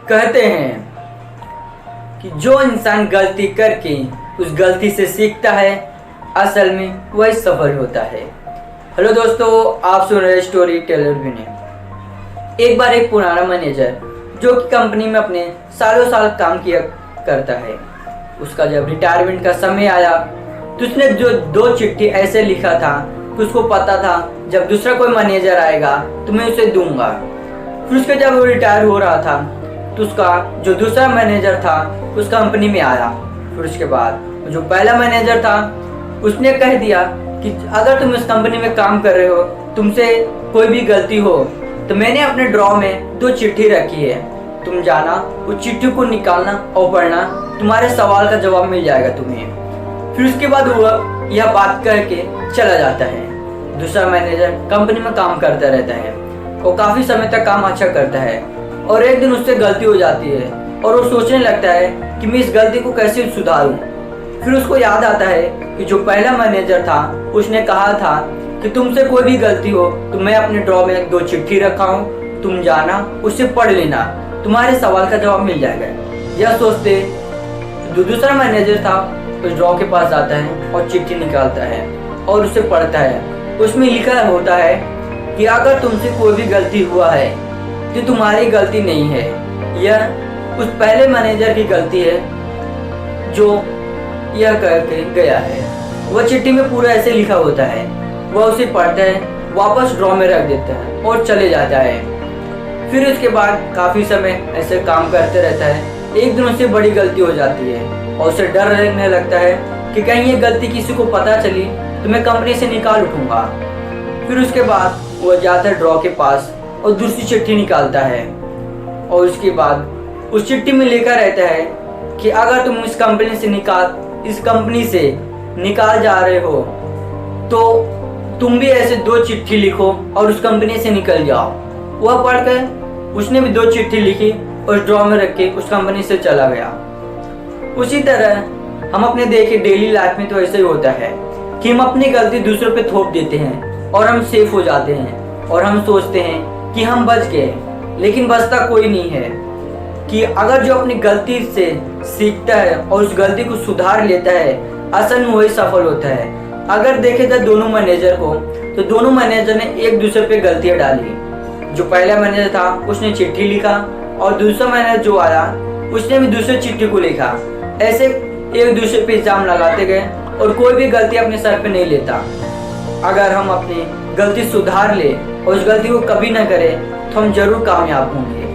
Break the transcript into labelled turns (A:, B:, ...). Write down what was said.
A: कहते हैं कि जो इंसान गलती करके उस गलती से सीखता है, असल में वही सफल होता है। हेलो दोस्तों, आप सुन रहे स्टोरी टेलर विनय। एक बार एक पुराना मैनेजर जो कि कंपनी में अपने सालों साल काम किया करता है, उसका जब रिटायरमेंट का समय आया तो उसने जो 2 चिट्ठी ऐसे लिखा था कि उसको पता था जब दूसरा कोई मैनेजर आएगा तो मैं उसे दूंगा। फिर उसके जब वो रिटायर हो रहा था तो उसका जो दूसरा मैनेजर था उस कंपनी में आया। फिर उसके बाद जो पहला मैनेजर था उसने कह दिया कि अगर तुम इस कंपनी में काम कर रहे हो, तुमसे कोई भी गलती हो तो मैंने अपने ड्रॉ में 2 चिट्ठी रखी है, तुम जाना उस चिट्ठी को निकालना और पढ़ना, तुम्हारे सवाल का जवाब मिल जाएगा तुम्हें। फिर उसके बाद वह यह बात करके चला जाता है। दूसरा मैनेजर कंपनी में काम करता रहता है और काफ़ी समय तक काम अच्छा करता है। और एक दिन उससे गलती हो जाती है और वो सोचने लगता है कि मैं इस गलती को कैसे सुधारूं। फिर उसको याद आता है कि जो पहला मैनेजर था उसने कहा था कि तुमसे कोई भी गलती हो तो मैं अपने ड्रॉ में 2 चिट्ठी रखा हूँ, तुम जाना उससे पढ़ लेना, तुम्हारे सवाल का जवाब मिल जाएगा। यह सोचते दूसरा मैनेजर था उस ड्रॉ के पास जाता है और चिट्ठी निकालता है और उसे पढ़ता है। उसमें लिखा होता है कि अगर तुमसे कोई भी गलती हुआ है तो तुम्हारी गलती नहीं है, यह उस पहले मैनेजर की गलती है जो यह करके गया है। वह चिट्ठी में पूरा ऐसे लिखा होता है। वह उसे पढ़ता है, वापस ड्रॉ में रख देता है और चले जाता है। फिर उसके बाद काफ़ी समय ऐसे काम करते रहता है। एक दिन उससे बड़ी गलती हो जाती है और उसे डर लगने लगता है कि कहीं ये गलती किसी को पता चली तो मैं कंपनी से निकाल उठूंगा। फिर उसके बाद वह जाता है ड्रॉ के पास और दूसरी चिट्ठी निकालता है और उसके बाद उस चिट्ठी में लिखा रहता है कि अगर तुम इस कंपनी से निकाल जा रहे हो तो तुम भी ऐसे 2 चिट्ठी लिखो और उस कंपनी से निकल जाओ। वह पढ़कर उसने भी 2 चिट्ठी लिखी और ड्रॉ में रख के उस कंपनी से चला गया। उसी तरह हम अपने देखे डेली लाइफ में तो ऐसे ही होता है कि हम अपनी गलती दूसरों पे थोप देते हैं और हम सेफ हो जाते हैं और हम सोचते हैं कि हम बच गए, लेकिन बचता कोई नहीं है। कि अगर जो अपनी गलती से सीखता है और उस गलती को सुधार लेता है, असल में वही सफल होता है। अगर देखे जाए दोनों मैनेजर को तो दोनों मैनेजर ने एक दूसरे पे गलतियां डाली। जो पहला मैनेजर था उसने चिट्ठी लिखा और दूसरा मैनेजर जो आया उसने भी दूसरे चिट्ठी को लिखा। ऐसे एक दूसरे पे इल्जाम लगाते गए और कोई भी गलती अपने सर पे नहीं लेता। अगर हम अपनी गलती सुधार ले और उस गलती को कभी ना करें तो हम जरूर कामयाब होंगे।